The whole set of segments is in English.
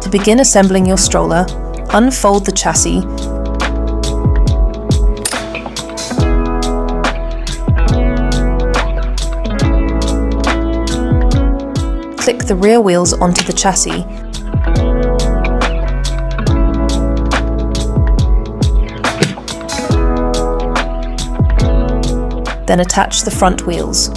To begin assembling your stroller, unfold the chassis, click the rear wheels onto the chassis, then attach the front wheels.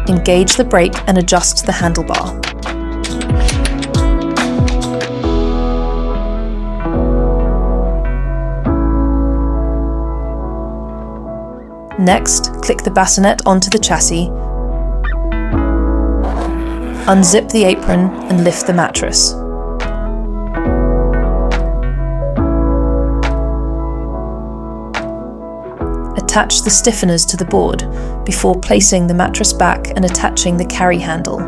Engage the brake and adjust the handlebar. Next, click the bassinet onto the chassis, unzip the apron and lift the mattress. Attach the stiffeners to the board before placing the mattress back and attaching the carry handle.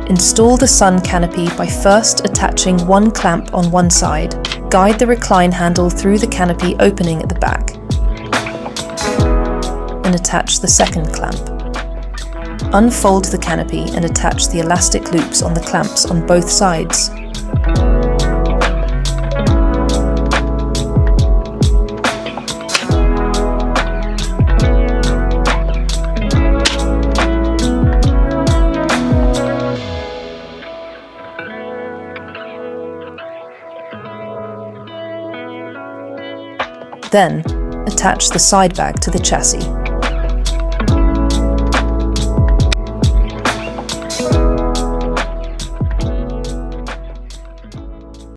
Install the sun canopy by first attaching one clamp on one side. Guide the recline handle through the canopy opening at the back and attach the second clamp. Unfold the canopy and attach the elastic loops on the clamps on both sides. Then, attach the side bag to the chassis.